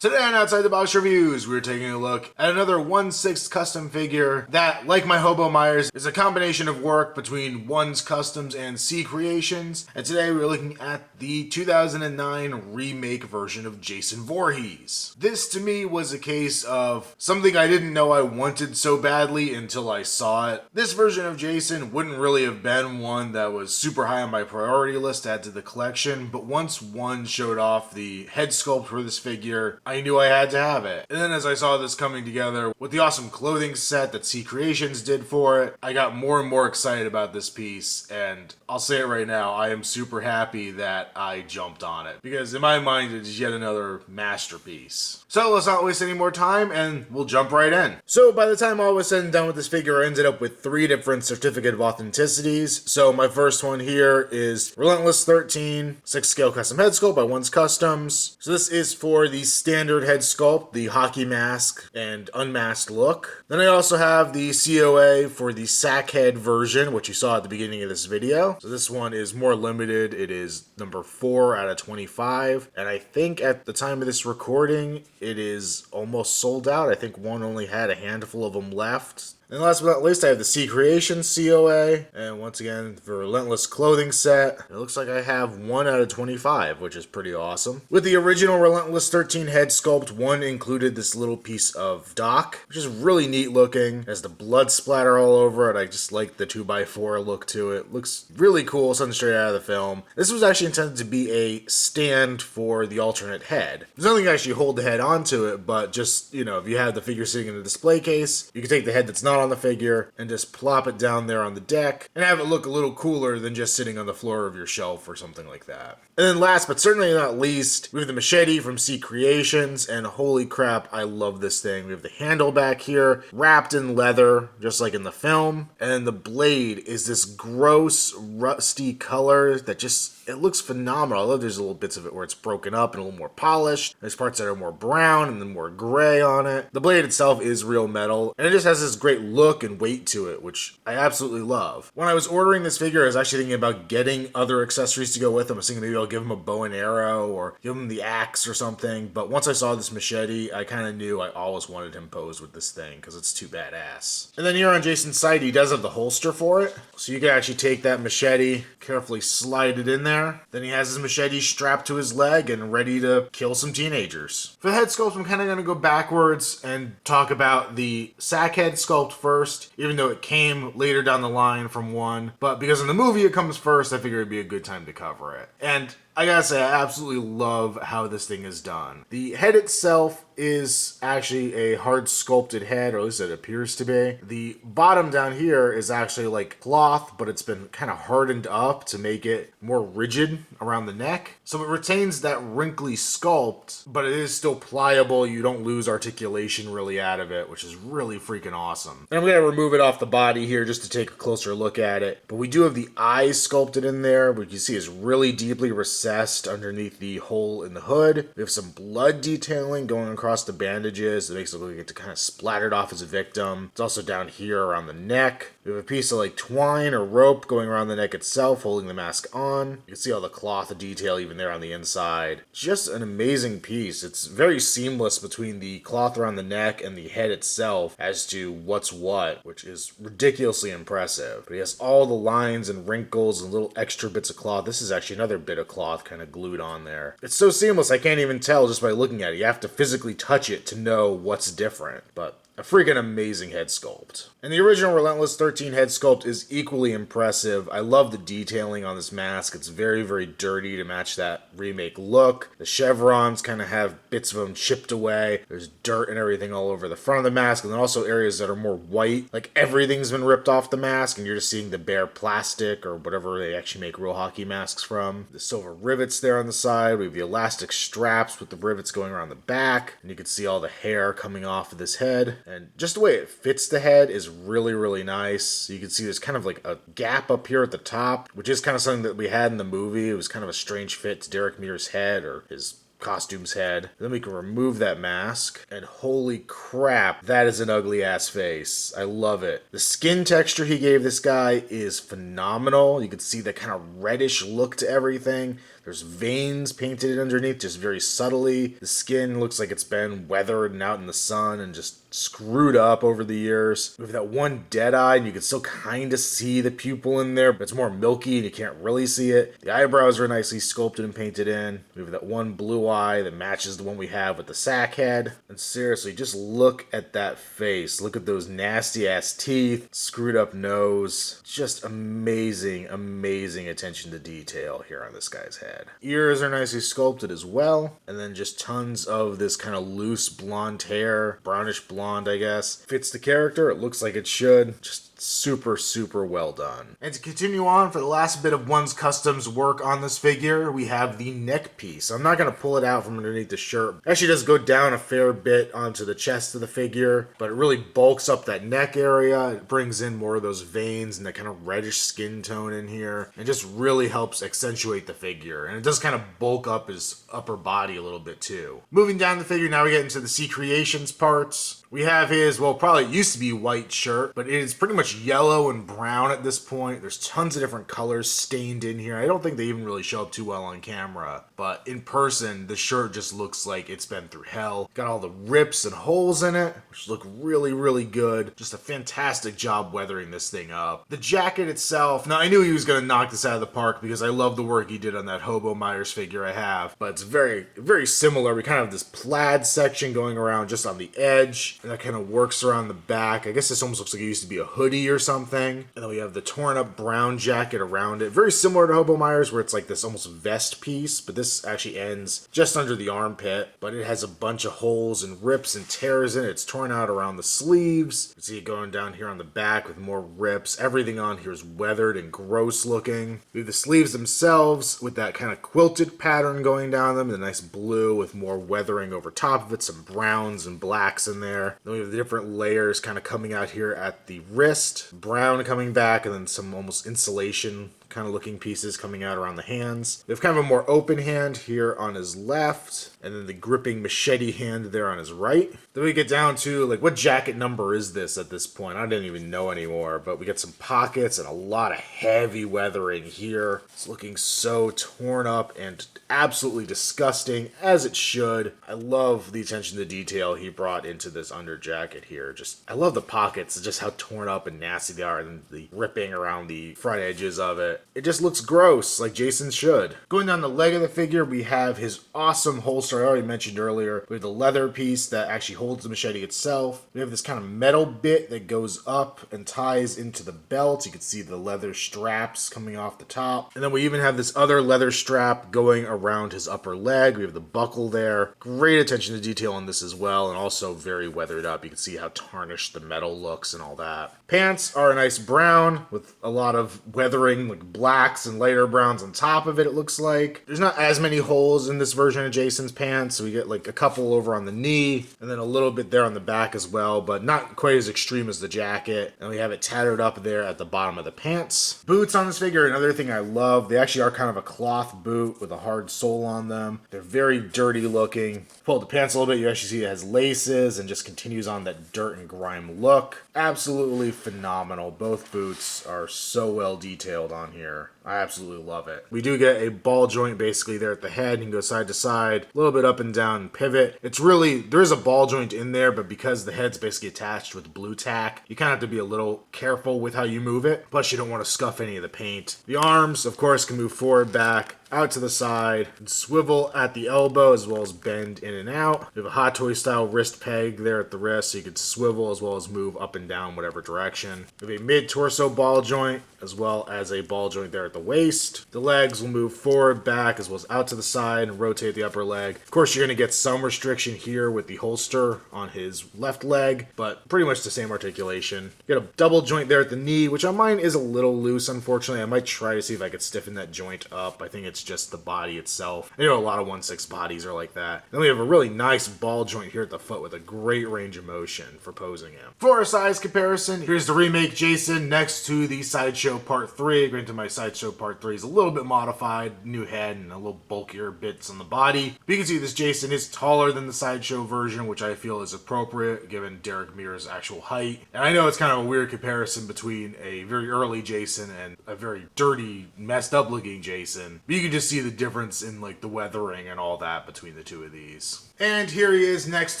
Today on Outside the Box Reviews, we're taking a look at another 1/6 custom figure that, like my Hobo Myers, is a combination of work between One's Customs and C Creations. And today we're looking at the 2009 remake version of Jason Voorhees. This to me was a case of something I didn't know I wanted so badly until I saw it. This version of Jason wouldn't really have been one that was super high on my priority list to add to the collection, but once One showed off the head sculpt for this figure, I knew I had to have it. And then as I saw this coming together with the awesome clothing set that C Creations did for it, I got more and more excited about this piece, and I'll say it right now, I am super happy that I jumped on it, because in my mind it is yet another masterpiece. So let's not waste any more time, and we'll jump right in. So by the time all was said and done with this figure, I ended up with 3 different certificate of authenticities. So my first one here is Relentless 13, 6 scale custom head sculpt by One's Customs. So this is for the standard head sculpt, the hockey mask and unmasked look. Then I also have the COA for the sack head version, which you saw at the beginning of this video. So this one is more limited. It is number 4 out of 25. And I think at the time of this recording, it is almost sold out. I think One only had a handful of them left. And last but not least, I have the C Creations COA, and once again, the Relentless clothing set. It looks like I have 1 out of 25, which is pretty awesome. With the original Relentless 13 head sculpt, One included this little piece of dock, which is really neat looking. It has the blood splatter all over it. I just like the 2x4 look to it. Looks really cool, something straight out of the film. This was actually intended to be a stand for the alternate head. There's nothing to actually hold the head onto it, but just, you know, if you have the figure sitting in a display case, you can take the head that's not on the figure and just plop it down there on the deck and have it look a little cooler than just sitting on the floor of your shelf or something like that. And then last but certainly not least, we have the Machete from C Creations, and holy crap, I love this thing. We have the handle back here wrapped in leather, just like in the film, and the blade is this gross rusty color that just, it looks phenomenal. I love there's little bits of it where it's broken up and a little more polished. There's parts that are more brown and then more gray on it. The blade itself is real metal, and it just has this great look and weight to it, which I absolutely love. When I was ordering this figure, I was actually thinking about getting other accessories to go with them. I was thinking maybe I'll give him a bow and arrow or give him the axe or something, but once I saw this machete, I kind of knew I always wanted him posed with this thing because it's too badass. And then here on Jason's side, he does have the holster for it, so you can actually take that machete, carefully slide it in there. Then he has his machete strapped to his leg and ready to kill some teenagers. For the head sculpt, I'm kind of going to go backwards and talk about the sack head sculpt first, even though it came later down the line from One. But because in the movie it comes first, I figured it'd be a good time to cover it. And I gotta say, I absolutely love how this thing is done. The head itself is actually a hard sculpted head, or at least it appears to be. The bottom down here is actually like cloth, but it's been kind of hardened up to make it more rigid around the neck. So it retains that wrinkly sculpt, but it is still pliable. You don't lose articulation really out of it, which is really freaking awesome. And I'm gonna remove it off the body here just to take a closer look at it. But we do have the eyes sculpted in there, which you see is really deeply recessed underneath the hole in the hood. We have some blood detailing going across the bandages. It makes it look like it kind of splattered off as a victim. It's also down here around the neck. We have a piece of like twine or rope going around the neck itself, holding the mask on. You can see all the cloth detail even there on the inside. Just an amazing piece. It's very seamless between the cloth around the neck and the head itself as to what's what, which is ridiculously impressive. But he has all the lines and wrinkles and little extra bits of cloth. This is actually another bit of cloth kind of glued on there. It's so seamless I can't even tell just by looking at it. You have to physically touch it to know what's different. But a freaking amazing head sculpt. And the original Relentless 13 head sculpt is equally impressive. I love the detailing on this mask. It's very, very dirty to match that remake look. The chevrons kind of have bits of them chipped away. There's dirt and everything all over the front of the mask, and then also areas that are more white. Like everything's been ripped off the mask, and you're just seeing the bare plastic or whatever they actually make real hockey masks from. The silver rivets there on the side. We have the elastic straps with the rivets going around the back, and you can see all the hair coming off of this head. And just the way it fits the head is really, really nice. So you can see there's kind of like a gap up here at the top, which is kind of something that we had in the movie. It was kind of a strange fit to Derek Mears' head, or his costume's head. Then we can remove that mask, and holy crap, that is an ugly ass face. I love it. The skin texture he gave this guy is phenomenal. You can see that kind of reddish look to everything. There's veins painted underneath just very subtly. The skin looks like it's been weathered and out in the sun and just screwed up over the years. We have that one dead eye, and you can still kind of see the pupil in there, but it's more milky and you can't really see it. The eyebrows are nicely sculpted and painted in. We have that one blue eye that matches the one we have with the sack head. And seriously, just look at that face. Look at those nasty ass teeth, screwed up nose. Just amazing, amazing attention to detail here on this guy's head. Ears are nicely sculpted as well. And then just tons of this kind of loose blonde hair, brownish blonde, I guess. Fits the character. It looks like it should. Just super, super well done. And to continue on for the last bit of One's Customs work on this figure, we have the neck piece. I'm not going to pull it out from underneath the shirt. It actually does go down a fair bit onto the chest of the figure, but it really bulks up that neck area. It brings in more of those veins and that kind of reddish skin tone in here, and just really helps accentuate the figure. And it does kind of bulk up his upper body a little bit too. Moving down the figure, now we get into the C Creations parts. We have his, well, probably used to be white shirt, but it is pretty much yellow and brown at this point. There's tons of different colors stained in here. I don't think they even really show up too well on camera, but in person, the shirt just looks like it's been through hell. Got all the rips and holes in it, which look really, really good. Just a fantastic job weathering this thing up. The jacket itself, now I knew he was going to knock this out of the park because I love the work he did on that Hobo Myers figure I have, but it's very, very similar. We kind of have this plaid section going around just on the edge, and that kind of works around the back. I guess this almost looks like it used to be a hoodie or something. And then we have the torn up brown jacket around it. Very similar to Hobo Myers, where it's like this almost vest piece, but this actually ends just under the armpit. But it has a bunch of holes and rips and tears in it. It's torn out around the sleeves. You can see it going down here on the back with more rips. Everything on here is weathered and gross looking. We have the sleeves themselves with that kind of quilted pattern going down them. The nice blue with more weathering over top of it. Some browns and blacks in there. Then we have the different layers kind of coming out here at the wrist, brown coming back, and then some almost insulation kind of looking pieces coming out around the hands. We have kind of a more open hand here on his left, and then the gripping machete hand there on his right. Then we get down to, like, what jacket number is this at this point? I didn't even know anymore, but we get some pockets and a lot of heavy weathering here. It's looking so torn up and absolutely disgusting, as it should. I love the attention to detail he brought into this under jacket here. I love the pockets, just how torn up and nasty they are, and the ripping around the front edges of it. It just looks gross, like Jason should. Going down the leg of the figure, we have his awesome holster I already mentioned earlier. We have the leather piece that actually holds the machete itself. We have this kind of metal bit that goes up and ties into the belt. You can see the leather straps coming off the top. And then we even have this other leather strap going around his upper leg. We have the buckle there. Great attention to detail on this as well, and also very weathered up. You can see how tarnished the metal looks and all that. Pants are a nice brown with a lot of weathering, like blacks and lighter browns on top of it, it looks like. There's not as many holes in this version of Jason's pants, so we get like a couple over on the knee, and then a little bit there on the back as well, but not quite as extreme as the jacket. And we have it tattered up there at the bottom of the pants. Boots on this figure, another thing I love. They actually are kind of a cloth boot with a hard sole on them. They're very dirty looking. Pull the pants a little bit, you actually see it has laces and just continues on that dirt and grime look. Absolutely phenomenal. Both boots are so well detailed on here. I absolutely love it. We do get a ball joint basically there at the head. You can go side to side, a little bit up and down and pivot. It's really, there is a ball joint in there, but because the head's basically attached with blue tack, you kind of have to be a little careful with how you move it. Plus you don't want to scuff any of the paint. The arms, of course, can move forward, back, out to the side, and swivel at the elbow as well as bend in and out. We have a Hot Toy style wrist peg there at the wrist, so you could swivel as well as move up and down whatever direction. We have a mid-torso ball joint as well as a ball joint there at the waist. The legs will move forward, back, as well as out to the side and rotate the upper leg. Of course, you're going to get some restriction here with the holster on his left leg, but pretty much the same articulation. You got a double joint there at the knee, which on mine is a little loose, unfortunately. I might try to see if I could stiffen that joint up. I think it's just the body itself. I know a lot of 1/6 bodies are like that. Then we have a really nice ball joint here at the foot with a great range of motion for posing him. For a size comparison, here's the remake Jason next to the Sideshow Sideshow Part 3. Granted, my Sideshow Part 3 is a little bit modified, new head and a little bulkier bits on the body. But you can see this Jason is taller than the Sideshow version, which I feel is appropriate given Derek Mears' actual height. And I know it's kind of a weird comparison between a very early Jason and a very dirty, messed up looking Jason. But you can just see the difference in like the weathering and all that between the two of these. And here he is next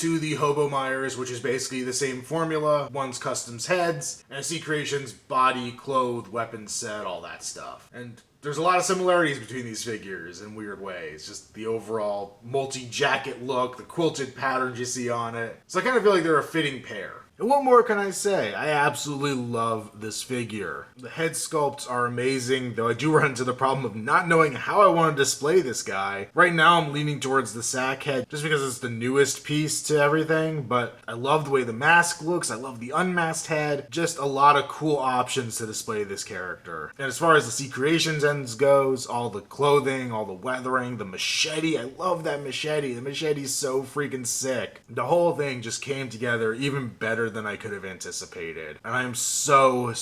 to the Hobo Myers, which is basically the same formula. One's Custom's heads, and C Creations body, clothes, weapon set, all that stuff. And there's a lot of similarities between these figures in weird ways. Just the overall multi-jacket look, the quilted patterns you see on it. So I kind of feel like they're a fitting pair. And what more can I say? I absolutely love this figure. The head sculpts are amazing, though I do run into the problem of not knowing how I want to display this guy. Right now I'm leaning towards the sack head just because it's the newest piece to everything, but I love the way the mask looks, I love the unmasked head, just a lot of cool options to display this character. And as far as the C Creations ends goes, all the clothing, all the weathering, the machete, I love that machete. The machete's so freaking sick. The whole thing just came together even better than I could have anticipated. And I am so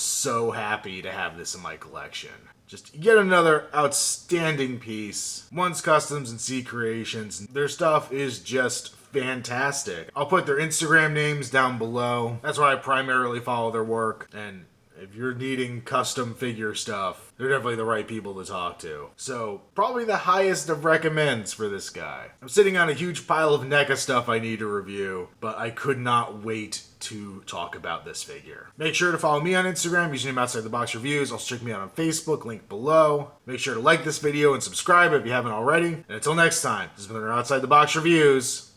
happy to have this in my collection. Just yet another outstanding piece. One's Customs and C Creations. Their stuff is just fantastic. I'll put their Instagram names down below. That's where I primarily follow their work. And if you're needing custom figure stuff, they're definitely the right people to talk to. So, probably the highest of recommends for this guy. I'm sitting on a huge pile of NECA stuff I need to review, but I could not wait to talk about this figure. Make sure to follow me on Instagram, username Outside the Box Reviews. Also check me out on Facebook, link below. Make sure to like this video and subscribe if you haven't already. And until next time, this has been our Outside the Box Reviews.